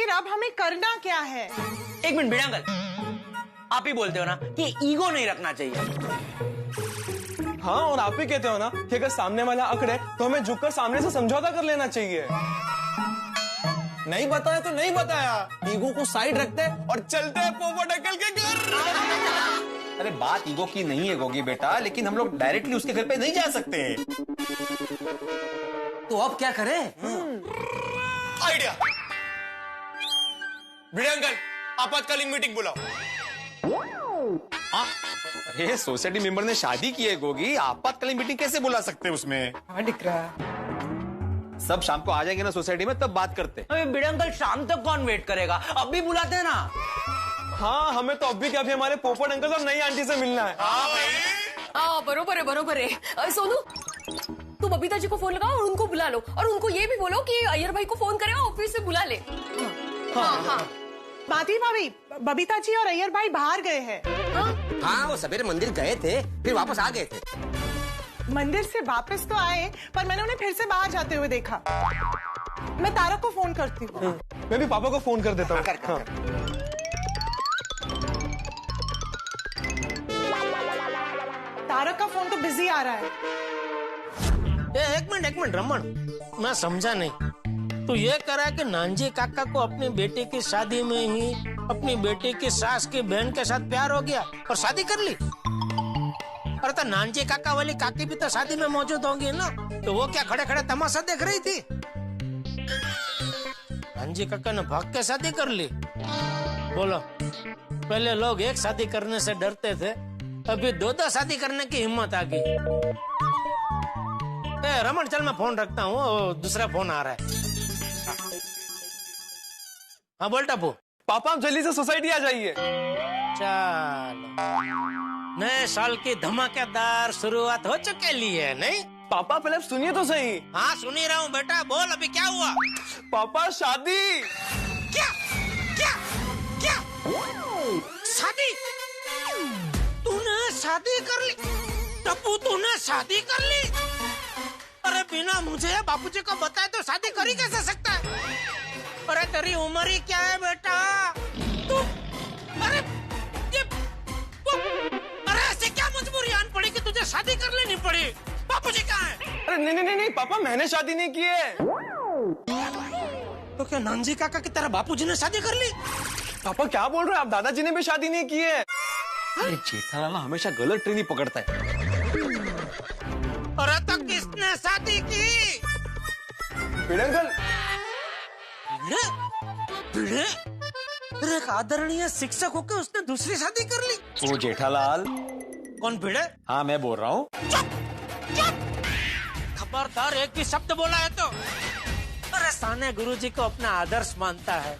आखिर अब हमें करना क्या है? एक मिनट बेटा अंकल, आप ही बोलते हो ना कि ईगो नहीं रखना चाहिए। हाँ, और आप ही कहते हो ना कि अगर सामने वाला अकड़े तो हमें झुककर सामने से समझौता कर लेना चाहिए। नहीं बताया तो नहीं बताया, ईगो को साइड रखते और चलते हैं पोपट अंकल के घर। अरे बात ईगो की नहीं है गोगी बेटा, लेकिन हम लोग डायरेक्टली उसके घर पे नहीं जा सकते। तो अब क्या करें? आइडिया, भिड़े अंकल आपातकालीन मीटिंग बुलाओ। अरे सोसाइटी मेंबर ने शादी की है गोगी, आपातकालीन मीटिंग कैसे बुला सकते हैं उसमें? हाँ दिख रहा है। सब शाम को आ जाएंगे ना सोसाइटी में, तब बात करते। अबे बेटा अंकल, शाम तक कौन वेट करेगा? अब भी बुलाते हैं ना। हाँ, हमें तो अब भी क्या, अभी हमारे पोपट अंकल और नई आंटी से मिलना है। हाँ बरोबर है। सोनू, तू बबीता जी को फोन लगाओ और उनको बुला लो, और उनको ये भी बोलो कि अय्यर भाई को फोन करे ऑफिस से बुला ले। हाँ। माधवी भाभी, बबीता जी और अय्यर भाई बाहर गए हैं। हाँ, वो सवेरे मंदिर गए थे, फिर वापस आ गए थे। मंदिर से वापस तो आए, पर मैंने उन्हें फिर से बाहर जाते हुए देखा। मैं तारक को फोन करती हूँ। मैं भी पापा को फोन कर देता हूँ। तारक का फोन तो बिजी आ रहा है। एक मिनट रमन, मैं समझा नहीं। तू ये करा कि नानजी काका को अपने बेटे की शादी में ही अपनी बेटे की सास की बहन के साथ प्यार हो गया और शादी कर ली। अरे तो नानजी काका वाली काकी भी तो शादी में मौजूद होंगी ना, तो वो क्या खड़े खड़े तमाशा देख रही थी? नानजी काका ने भाग के शादी कर ली। बोलो, पहले लोग एक शादी करने से डरते थे, अभी दो शादी करने की हिम्मत आ गई। रमन चल, मैं फोन रखता हूँ, दूसरा फोन आ रहा है। हाँ बोल टापू। पापा, आप जल्दी से सोसाइटी आ जाइए। चलो, नए साल की धमाकेदार शुरुआत हो चुकी है, नहीं? पापा पहले आप सुनिए तो सही। हाँ सुन ही रहा हूँ बेटा, बोल अभी क्या हुआ? पापा, शादी। क्या क्या क्या शादी? तूने शादी कर ली? टप्पू, तूने शादी कर ली? अरे बिना मुझे बापूजी को बताए तो शादी कर ही कैसे सकता है? अरे तेरी उम्र ही क्या है बेटा? तू अरे अरे ऐसे क्या मजबूरी आन पड़ी कि तुझे शादी कर लेनी पड़ी? बापूजी कहाँ है? अरे नहीं पापा, मैंने शादी नहीं की है। तो क्या नानजी काका की तरह बापूजी ने शादी कर ली? पापा क्या बोल रहे हैं आप? दादाजी ने भी शादी नहीं की है। अरे जेठालाल हमेशा गलत ट्रेन ही पकड़ता है। अरे तो किसने शादी की? भिड़े अंकल। भिड़े? अरे एक आदरणीय शिक्षक होकर उसने दूसरी शादी कर ली। वो जेठालाल। कौन भिड़े? हाँ मैं बोल रहा हूँ। खबरदार, एक भी शब्द बोला है तो। अरे साने गुरुजी को अपना आदर्श मानता है,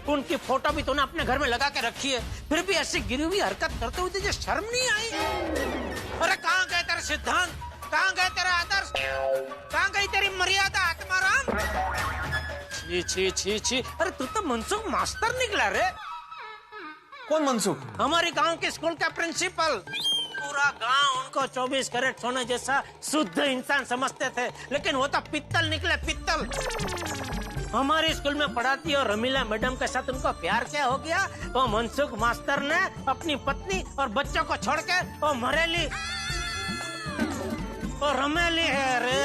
उनकी फोटो भी तूने अपने घर में लगा के रखी है, फिर भी ऐसी गिरी हुई हरकत करते हुए तुझे शर्म नहीं आई? अरे कहाँ गए तेरे सिद्धांत, कहाँ गए तेरे आदर्श, कहाँ गई तेरी मर्यादा आत्माराम? छी छी छी छी, अरे तू तो मनसुख मास्टर निकला रे। कौन मनसुख? हमारे गांव के स्कूल का प्रिंसिपल। पूरा गांव उनको 24 कैरेट सोने जैसा शुद्ध इंसान समझते थे, लेकिन वो तो पित्तल निकले, पित्तल। हमारे स्कूल में पढ़ाती और रमीला मैडम के साथ उनको प्यार क्या हो गया? वो मनसुख मास्टर ने अपनी पत्नी और बच्चों को छोड़ के वो मरेली और रमेली है रे,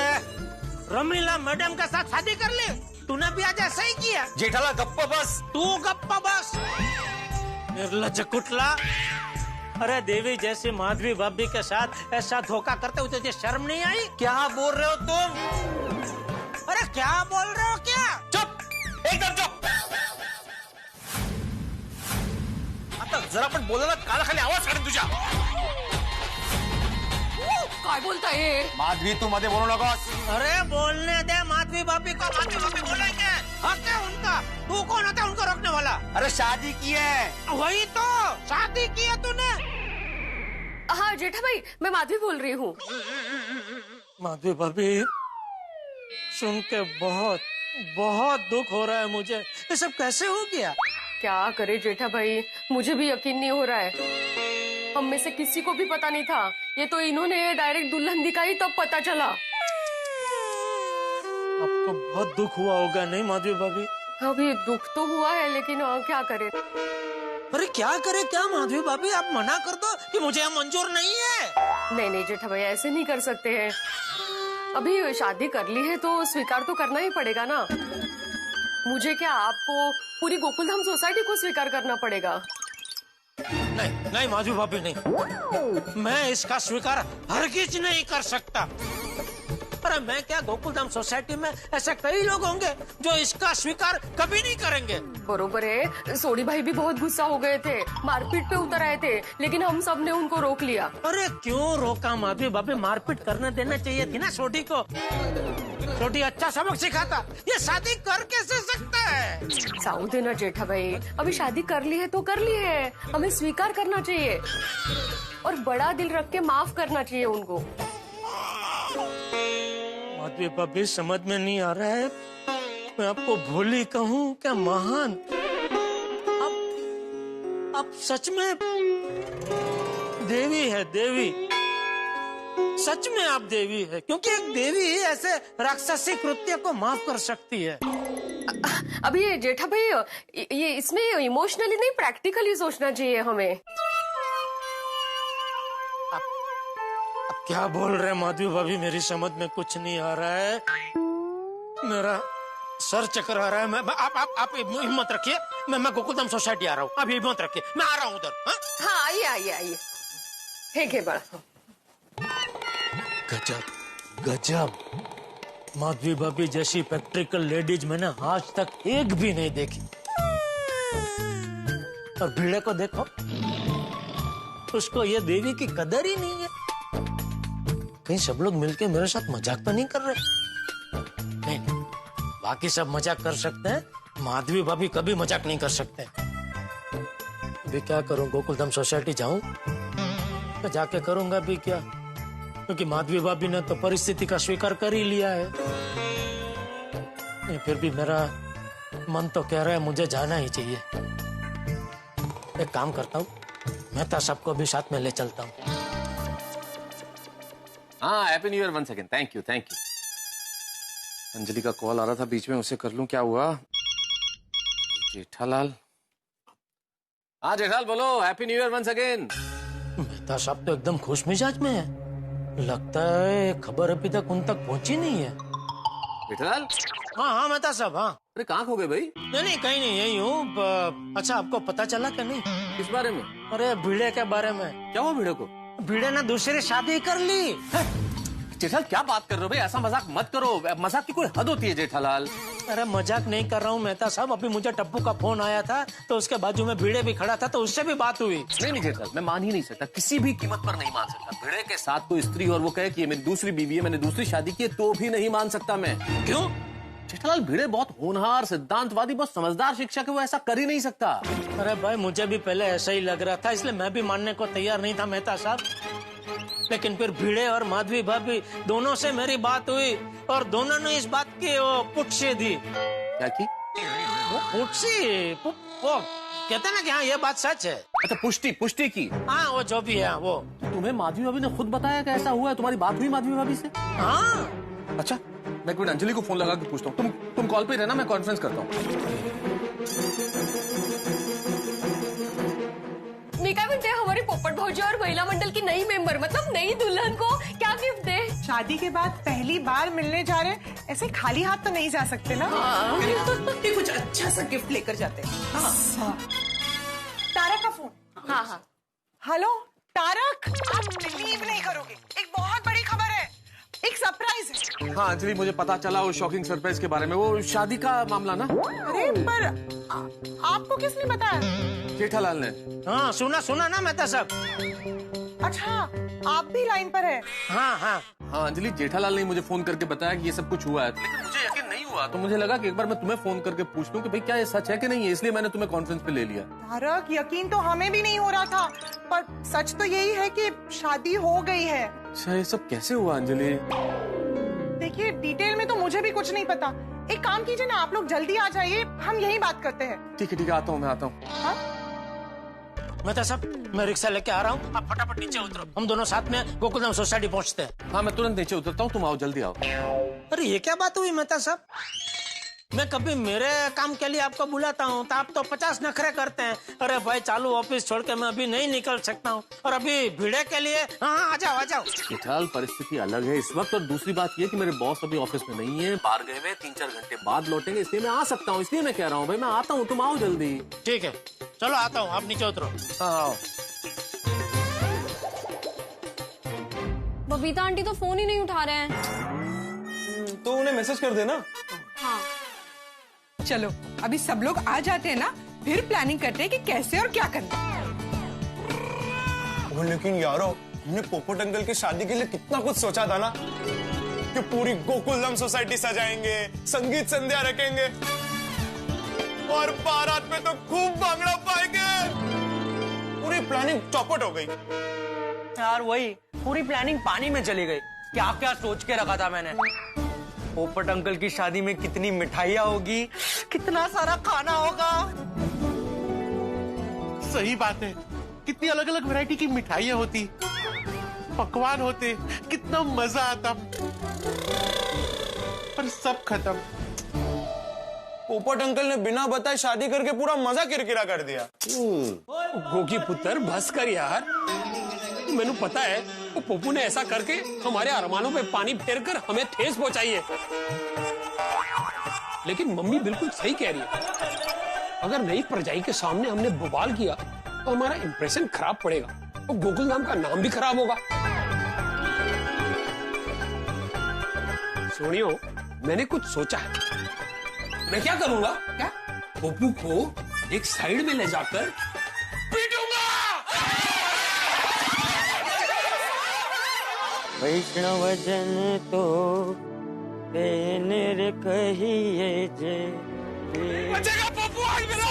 रमीला मैडम के साथ शादी कर ली। तूने भी आज ऐसा ही किया? जेठालाल गप्पा बस। तू गप्पा बस, निर्लज्ज कुटला। अरे देवी जैसी माधवी भाभी के साथ ऐसा धोखा करते हुए तुझे शर्म नहीं आई? क्या बोल रहे हो तुम? अरे क्या बोल रहे हो? क्या? चुप, एकदम चुप। आता जरा पण बोला ना, कानाखाली आवाज काढून तुझ्या। काय बोलता है? माधवी तू मध्ये बोलू नकोस। अरे बोलने दे माधवी भाभी को, माधवी भाभी बोलेंगे। हक है उनका, तू कौन होता है उनको रोकने वाला? अरे शादी की है। वही तो, शादी की है तूने। हाँ जेठा भाई, मैं माधवी बोल रही हूँ। माधवी भाभी, सुन के बहुत बहुत दुख हो रहा है मुझे। ये सब कैसे हो गया? क्या करे जेठा भाई, मुझे भी यकीन नहीं हो रहा है। हम में से किसी को भी पता नहीं था, ये तो इन्होंने डायरेक्ट दुल्हन दिखाई तब पता चला। आपको बहुत दुख हुआ होगा नहीं माधवी भाभी? अभी दुख तो हुआ है, लेकिन क्या करें। अरे क्या करे क्या माधवी भाभी, आप मना कर दो कि मुझे यह मंजूर नहीं है। नहीं नहीं जेठा भैया, ऐसे नहीं कर सकते हैं। अभी शादी कर ली है तो स्वीकार तो करना ही पड़ेगा ना। मुझे क्या, आपको पूरी गोकुलधाम सोसाइटी को स्वीकार करना पड़ेगा। नहीं नहीं माधवी भाभी नहीं, मैं इसका स्वीकार हरगिज नहीं कर सकता। अरे मैं क्या, गोकुलधाम सोसाइटी में ऐसे कई लोग होंगे जो इसका स्वीकार कभी नहीं करेंगे। बरोबर है, सोडी भाई भी बहुत गुस्सा हो गए थे, मारपीट पे उतर आए थे, लेकिन हम सब ने उनको रोक लिया। अरे क्यों रोका माधवी भाभी, मारपीट करने देना चाहिए थी ना सोडी को। सोडी अच्छा सबक सिखाता, ये शादी कर कैसे सकता है। साउथ है ना जेठा भाई, अभी शादी कर ली है तो कर ली है, हमें स्वीकार करना चाहिए और बड़ा दिल रख के माफ करना चाहिए उनको। माधवी भाभी समझ में नहीं आ रहा है, मैं आपको भोली कहूँ क्या महान। आप सच में देवी है, देवी। सच में आप देवी है, क्योंकि एक देवी ही ऐसे राक्षसी कृत्य को माफ कर सकती है। अभी ये जेठा भाई, ये इसमें इमोशनली नहीं प्रैक्टिकली सोचना चाहिए हमें। क्या बोल रहे हैं माधवी भाभी, मेरी समझ में कुछ नहीं आ रहा है, मेरा सर चक्कर आ रहा है। आप हिम्मत रखिए, मैं गोकुलधाम सोसाइटी आ रहा हूँ। आप हिम्मत रखिए, मैं आ रहा हूँ उधर। हाँ आइए आइए आइए। ठीक है बड़ा। गजब गजब, माधवी भाभी जैसी प्रैक्टिकल लेडीज मैंने आज तक एक भी नहीं देखी। और भिड़े को देखो, उसको ये देवी की कदर ही नहीं है। कहीं सब लोग मिलके मेरे साथ मजाक तो नहीं कर रहे? नहीं, बाकी सब मजाक कर सकते हैं, माधवी भाभी कभी मजाक नहीं कर सकते। अभी क्या करूं, गोकुलधाम सोसाइटी जाऊं? तो जाके करूंगा भी क्या, क्योंकि माधवी भाभी ने तो परिस्थिति का स्वीकार कर ही लिया है। फिर भी मेरा मन तो कह रहा है मुझे जाना ही चाहिए। एक काम करता हूँ, मेहता सबको भी साथ में ले चलता हूँ। हाँ, happy new year one second. Thank you thank you. Anjali का कॉल आ रहा था बीच में, उसे कर लूं। क्या हुआ? जेठालाल। हाँ जेठालाल बोलो, happy new year once again. Mehta साहब तो एकदम खुश मिजाज में है, लगता है खबर अभी तक उन तक पहुंची नहीं है। जेठालाल? हाँ हाँ मेहता साहब, हाँ। अरे कहाँ खो गए भाई? नहीं कहीं नहीं, यही हूँ। अच्छा, आपको पता चला क्या? नहीं। किस बारे में? अरे भिड़े के बारे में। क्या हुआ भिड़े को? भिड़े ने दूसरी शादी कर ली। जेठालाल क्या बात कर रहे हो भाई, ऐसा मजाक मत करो, मजाक की कोई हद होती है जेठालाल। अरे मजाक नहीं कर रहा हूँ मेहता साहब, अभी मुझे टप्पू का फोन आया था तो उसके बाजू में भिड़े भी खड़ा था, तो उससे भी बात हुई। नहीं जेठालाल, मैं मान ही नहीं सकता, किसी भी कीमत पर नहीं मान सकता। भिड़े के साथ कोई स्त्री और वो कहे कि ये मेरी दूसरी बीवी है, मैंने दूसरी शादी की है, तो भी नहीं मान सकता मैं। क्यों? जेठालाल भिड़े बहुत होनहार, सिद्धांतवादी, बहुत समझदार शिक्षक है, वो ऐसा कर ही नहीं सकता। अरे भाई मुझे भी पहले ऐसा ही लग रहा था, इसलिए मैं भी मानने को तैयार नहीं था मेहता साहब। लेकिन फिर भिड़े और माधवी भाभी दोनों से मेरी बात हुई और दोनों ने इस बात की वो पुष्टि दी। क्या की? वो पुष्टि, वो कहते ना कि हाँ ये बात सच है। अच्छा, पुष्टि की? हाँ वो जो भी है वो। तुम्हें माधवी भाभी ने खुद बताया कि ऐसा हुआ है? तुम्हारी बात हुई माधवी भाभी से? हाँ। अच्छा, मैं एक मिनट अंजलि को फोन लगा के पूछता हूँ। तुम कॉल पे रहना, मैं कॉन्फ्रेंस करता हूँ। मी काय म्हणते, हमारी पोपट भाऊजी और महिला मंडल की नई मेंबर, मतलब नई दुल्हन को क्या गिफ्ट दे? शादी के बाद पहली बार मिलने जा रहे, ऐसे खाली हाथ तो नहीं जा सकते ना। ये कुछ अच्छा सा गिफ्ट लेकर जाते हैं। हाँ। तारक का फोन। हाँ हाँ। हेलो तारक, आप बिलीव नहीं करोगे, एक बहुत बड़ी खबर है, एक सरप्राइज है। हाँ अंजलि, मुझे पता चला वो शॉकिंग सरप्राइज के बारे में, वो शादी का मामला ना। अरे पर आपको किसने बताया? जेठालाल ने। हाँ सुना ना मेहता साहब। अच्छा, आप भी लाइन पर है? हाँ हाँ हाँ अंजलि, जेठालाल ने मुझे फोन करके बताया कि ये सब कुछ हुआ है, लेकिन मुझे यकीन नहीं हुआ, तो मुझे लगा कि एक बार मैं तुम्हें फोन करके पूछ लूं कि भाई क्या ये सच है कि नहीं है, इसलिए मैंने तुम्हें कॉन्फ्रेंस पे ले लिया। तारक, यकीन तो हमें भी नहीं हो रहा था, पर सच तो यही है कि शादी हो गई है। अच्छा, ये सब कैसे हुआ अंजलि? देखिए, डिटेल में तो मुझे भी कुछ नहीं पता। एक काम कीजिए ना, आप लोग जल्दी आ जाइए, हम यही बात करते हैं। ठीक है आता हूँ, मैं आता हूँ। हाँ? मेहता साहब, मैं रिक्शा लेके आ रहा हूँ, आप फटाफट नीचे उतरो, हम दोनों साथ में गोकुलधाम सोसाइटी पहुँचते हैं। हाँ मैं तुरंत नीचे उतरता हूँ, तुम आओ, जल्दी आओ। अरे ये क्या बात हुई मेहता साहब? मैं कभी मेरे काम के लिए आपको बुलाता हूँ तो आप तो 50 नखरे करते हैं। अरे भाई चालू ऑफिस छोड़ के मैं अभी नहीं निकल सकता हूँ, और अभी भिड़े के लिए हाँ आ जाओ। विशाल, परिस्थिति अलग है इस वक्त, और दूसरी बात ये कि मेरे बॉस अभी ऑफिस में नहीं है, बाहर गए हुए, 3-4 घंटे बाद लौटेंगे, इसलिए मैं आ सकता हूँ। इसलिए मैं कह रहा हूँ भाई मैं आता हूँ, तुम आओ जल्दी। ठीक है चलो आता हूँ, आप नीचे उतरो। हाँ आओ। बबीता आंटी तो फोन ही नहीं उठा रहे हैं। तो उन्हें मैसेज कर देना। हाँ चलो अभी सब लोग आ जाते हैं ना, फिर प्लानिंग करते हैं कि कैसे और क्या करना। लेकिन यारो, हमने पोपट अंकल की शादी के लिए कितना कुछ सोचा था ना, कि पूरी गोकुलधाम सोसाइटी सजाएंगे, संगीत संध्या रखेंगे, और बारात में तो खूब भांगड़ा पाएंगे। पूरी प्लानिंग चौपट हो गई यार। वही पूरी प्लानिंग पानी में चली गई। क्या क्या सोच के रखा था मैंने। पोपट अंकल की शादी में कितनी मिठाइयाँ होगी, कितना सारा खाना होगा। सही बात है, कितनी अलग अलग वैरायटी की मिठाइयाँ होती, पकवान होते, कितना मजा आता, पर सब खत्म। पोपट अंकल ने बिना बताए शादी करके पूरा मजा किरकिरा कर दिया। गोगी पुत्र बस कर यार, मैंने पता है वो पप्पू ने ऐसा करके हमारे अरमानों पे पानी फेर कर हमें ठेस पहुंचाई है। लेकिन मम्मी बिल्कुल सही कह रही है, अगर नई परजाई के सामने हमने बवाल किया तो हमारा इंप्रेशन खराब पड़ेगा और गोकुलधाम का नाम भी खराब होगा। सुनियो, मैंने कुछ सोचा है। मैं क्या करूंगा, क्या पप्पू को एक साइड में ले जाकर पीटूंगा। वैष्णव जन तो तेने कहिए जे। बचेगा पप्पू आज मेरा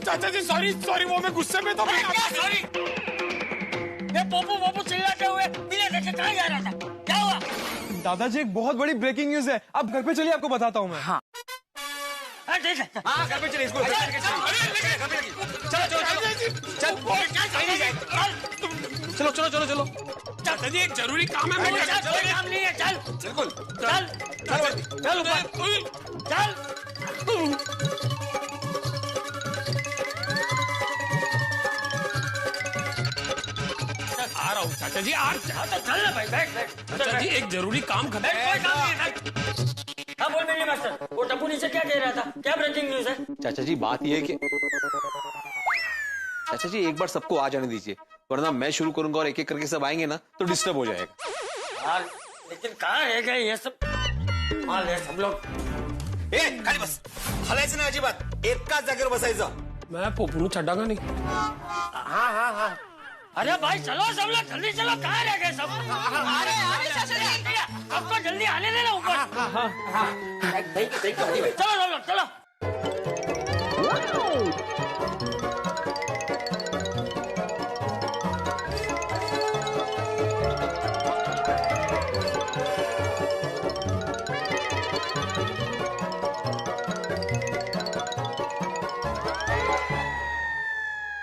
चाचा जी सॉरी वो मैं गुस्से में तो सॉरी। पप्पू चिल्लाते हुए बिना देखे कहाँ जा रहा था, क्या हुआ? दादाजी एक बहुत बड़ी ब्रेकिंग न्यूज है, आप घर पे चलिए आपको बताता हूँ मैं। हाँ ठीक है, हाँ घर पे चलिए, इसको चलो चाचा जी एक जरूरी काम है। काम नहीं है, चल बिल्कुल चल आ रहा हूँ चाचा जी, चल ना भाई, बैठ। चाचा जी एक जरूरी काम खत्म। कोई काम नहीं है। हाँ बोल मेरे मास्टर, वो टप्पू नीचे क्या कह रहा था, क्या ब्रेकिंग न्यूज है? चाचा जी बात यह है कि चाचा जी एक बार सबको आ जाने दीजिए, वरना मैं शुरू करूंगा और एक एक करके सब आएंगे ना तो डिस्टर्ब हो जाएगा। यार लेकिन कहाँ रह गए ये सब? मान ले सब लोग। खाली बस, हलायचं नाही अजिबात, एकाच जागेवर बसायचं। मैं पप्पू छड्डागा नहीं। हाँ। अरे भाई चलो सब लोग जल्दी चलो, कहाँ रह गए सब? सबको जल्दी आने देना ऊपर। चलो सब लोग चलो।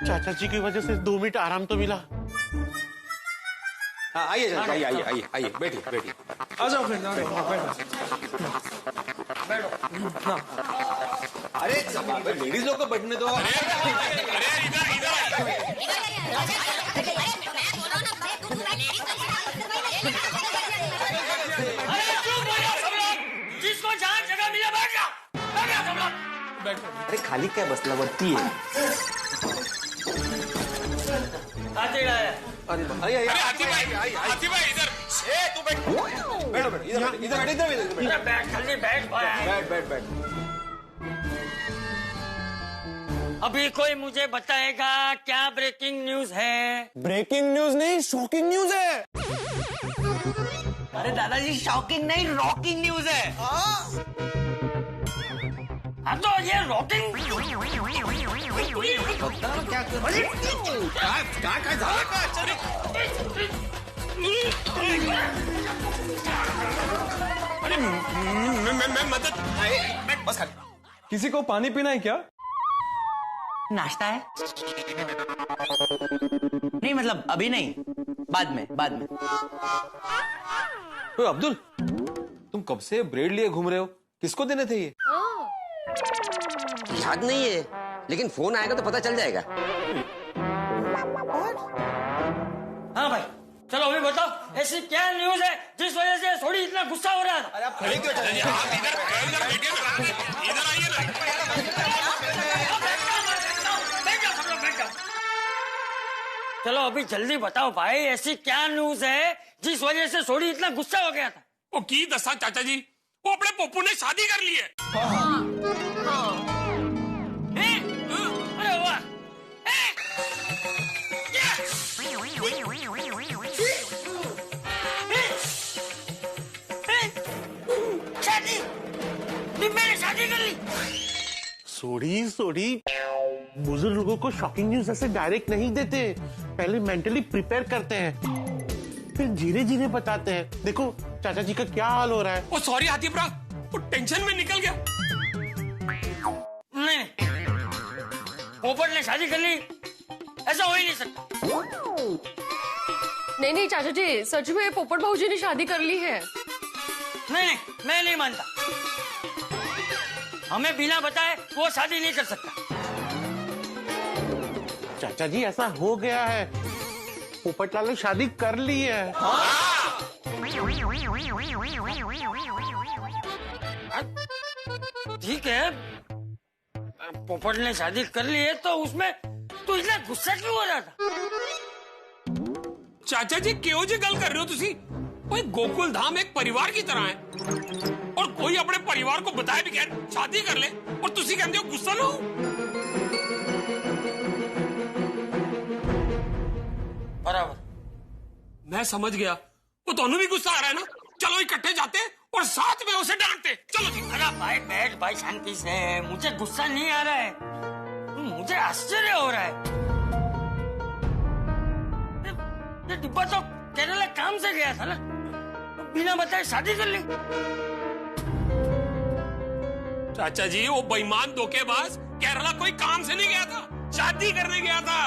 चाचा जी की वजह से 2 मिनट आराम तो मिला। हाँ आइए आइए बैठिए। आ जाओ फिर, बैठो। अरे लेडीज लोग को बैठने दो। जिसको जहाँ जगह मिले बैठ जाओ सब लोग। अरे खाली क्या बसला वरती है। हाथी भाई इधर तू बैठ इधर बैठ जल्दी बैठ। अभी कोई मुझे बताएगा क्या ब्रेकिंग न्यूज है? ब्रेकिंग न्यूज नहीं, शॉकिंग न्यूज है। अरे दादाजी शॉकिंग नहीं, रॉकिंग न्यूज है। अब तो ये रॉकिंग अरे मैं मदद। किसी को पानी पीना है क्या? नाश्ता है? नहीं मतलब अभी नहीं, बाद में। तो अब्दुल, तुम कब से ब्रेड लिए घूम रहे हो? किसको देने थे ये? याद नहीं है, लेकिन फोन आएगा तो पता चल जाएगा। हाँ भाई, चलो अभी बताओ, ऐसी क्या न्यूज है जिस वजह से थोड़ी इतना गुस्सा हो रहा था? अरे आप खड़े क्यों? इधर आइए ना। चलो अभी जल्दी बताओ भाई, ऐसी क्या न्यूज है जिस वजह से सोडी इतना गुस्सा हो गया था? वो की दसा चाचा जी, वो अपने पप्पू ने शादी कर ली है। अरे वाह! शादी? मैंने शादी कर ली? सोडी बुजुर्ग लोगों को शॉकिंग न्यूज ऐसे डायरेक्ट नहीं देते, पहले मेंटली प्रिपेयर करते हैं, फिर धीरे धीरे बताते हैं। देखो चाचा जी का क्या हाल हो रहा है। ओ सॉरी हाथीप्रा, वो टेंशन में निकल गया। नहीं, पोपट ने शादी कर ली, ऐसा हो ही नहीं सकता। नहीं चाचा जी, सच में पोपट भाऊजी ने शादी कर ली है। नहीं, मैं नहीं मानता। हमें बिना बताए वो शादी नहीं कर सकता। चाचा जी ऐसा हो गया है, पोपटलाल ने शादी कर ली है। ठीक है, पोपट ने शादी कर ली है तो उसमें तू इतना गुस्सा क्यों हो रहा था? चाचा जी क्यों जी गल कर रहे हो तुसी? कोई गोकुल धाम एक परिवार की तरह है, और कोई अपने परिवार को बताए बगैर शादी कर ले, और तुसी कहते हो गुस्सा लो। बराबर, मैं समझ गया। वो दोनों भी गुस्सा आ रहा है ना? चलो इकट्ठे जाते और साथ में उसे डांटते। चलो जी। अरे भाई बैठ भाई, शांति से। मुझे गुस्सा नहीं आ रहा है, मुझे आश्चर्य हो रहा है। ये डिब्बा तो केरला काम से गया था ना, बिना बताए शादी कर ली। चाचा जी वो बेईमान धोखेबाज केरला कोई काम से नहीं गया था, शादी करने गया था।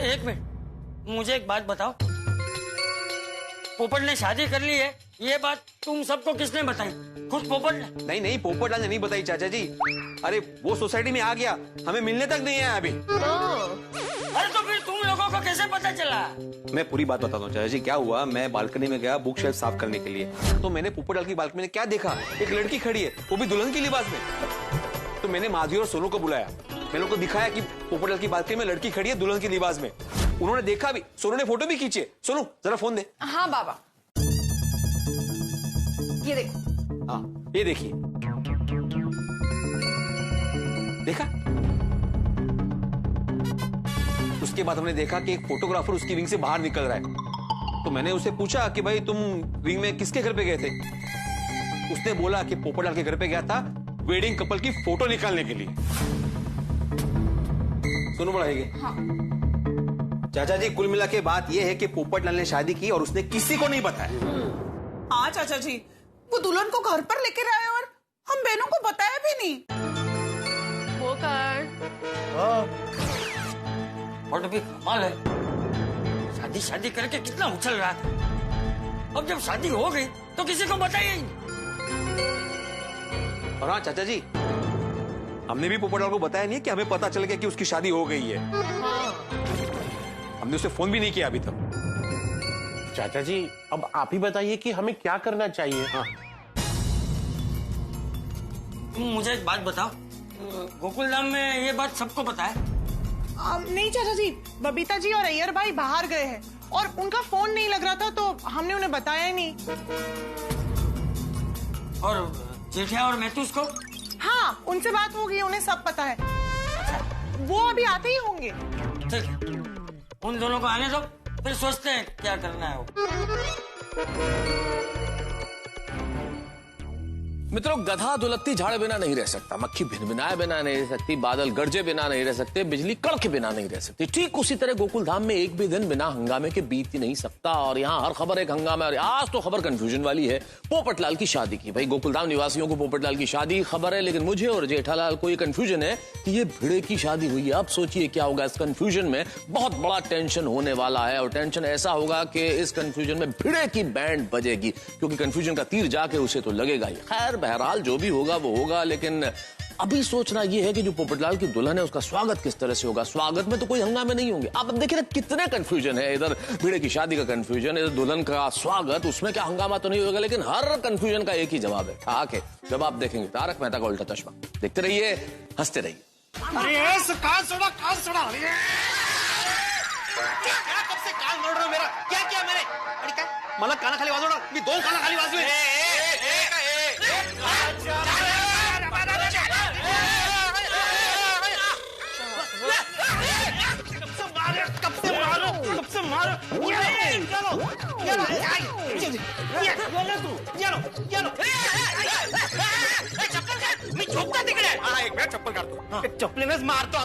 एक मिनट, मुझे एक बात बताओ, पोपट ने शादी कर ली है, ये बात तुम सबको किसने बताई? खुद पोपट ने? नहीं, पोपटलाल ने नहीं बताई चाचा जी। अरे वो सोसाइटी में आ गया, हमें मिलने तक नहीं आया अभी। अरे तो फिर तुम लोगों को कैसे पता चला? मैं पूरी बात बताता हूँ चाचा जी। क्या हुआ, मैं बालकनी में गया बुक शेल्फ साफ करने के लिए, तो मैंने पोपटलाल की बालकनी में क्या देखा, एक लड़की खड़ी है, वो भी दुल्हन के लिबास में। तो मैंने माधवी और सोनू को बुलाया, मैंने उनको दिखाया कि पोपटलाल की बालकनी में लड़की खड़ी है दुल्हन के लिबास में। उन्होंने देखा भी, सोनू ने फोटो भी खींची है। सोनू जरा फोन दे। हाँ बाबा, ये देखो। हाँ ये देखिए, देखा? उसके बाद हमने देखा कि एक फोटोग्राफर उसकी विंग से बाहर निकल रहा है। तो मैंने उसे पूछा कि भाई तुम विंग में किसके घर पे गए थे? उसने बोला कि पोपटलाल के घर पे गया था वेडिंग कपल की फोटो निकालने के लिए। सुनो बढ़ाएंगे। हाँ। चाचा जी कुल मिला के बात यह है कि पोपटलाल ने शादी की और उसने किसी को नहीं बताया। हाँ चाचा जी, वो दुल्हन को घर पर लेकर आए और हम बहनों को बताया भी नहीं। वो कर। और भी कमाल है, शादी करके कितना उछल रहा था, अब जब शादी हो गई तो किसी को बताया ही नहीं। और हाँ चाचा जी, हमने भी पोपटलाल को बताया नहीं कि हमें पता चल गया कि उसकी शादी हो गई है। हमने उसे फोन भी नहीं किया अभी तक। चाचा जी अब आप ही बताइए कि हमें क्या करना चाहिए। हाँ। मुझे एक बात बताओ, गोकुलधाम में ये बात सबको पता है? नहीं चाचा जी, बबीता जी और अय्यर भाई बाहर गए हैं और उनका फोन नहीं लग रहा था, तो हमने उन्हें बताया ही नहीं। और जेठिया और महतूस को? हाँ, उनसे बात हो गई, उन्हें सब पता है। वो अभी आते ही होंगे। ठीक, उन दोनों को आने दो, फिर सोचते हैं क्या करना है वो। मित्रों, गधा दुलत्ती झाड़े बिना नहीं रह सकता, मक्खी भिनभिनाए बिना नहीं रह सकती, बादल गरजे बिना नहीं रह सकते, बिजली कड़के बिना नहीं रह सकती। ठीक उसी तरह गोकुल धाम में एक भी दिन बिना हंगामे के बीत ही नहीं सकता। और यहाँ हर खबर एक हंगामा। और आज तो खबर कंफ्यूजन वाली है, पोपटलाल की शादी की। भाई गोकुल धाम निवासियों को पोपटलाल की शादी खबर है, लेकिन मुझे और जेठालाल को ये कंफ्यूजन है कि ये भिड़े की शादी हुई है। अब सोचिए क्या होगा इस कंफ्यूजन में। बहुत बड़ा टेंशन होने वाला है, और टेंशन ऐसा होगा कि इस कंफ्यूजन में भिड़े की बैंड बजेगी, क्योंकि कंफ्यूजन का तीर जाके उसे तो लगेगा ही। खैर बहरहाल जो भी होगा वो होगा, लेकिन अभी सोचना यह है कि जो पोपटलाल की दुल्हन है उसका स्वागत किस तरह से होगा। स्वागत में तो कोई हंगामे नहीं होंगे। आप अब देखिए ना कितने कंफ्यूजन है, इधर भिड़े की शादी का कंफ्यूजन, इधर दुल्हन का स्वागत, उसमें क्या हंगामा तो नहीं होगा। लेकिन हर कंफ्यूजन का एक ही जवाब है, ठाक है। जवाब देखेंगे तारक मेहता का उल्टा चश्मा। देखते रहिए, हंसते रहिए। कब से कान मोड़ रहे हो मेरा? क्या किया मैंने? अरे क्या मला काना खाली वाजवणार? मी 2 काना खाली वाजवे। कब से मारो चप्पल काढ. मी झोपता तिकडे. एक वेळ चप्पल काढतो. चप्पलीनेच मारतो.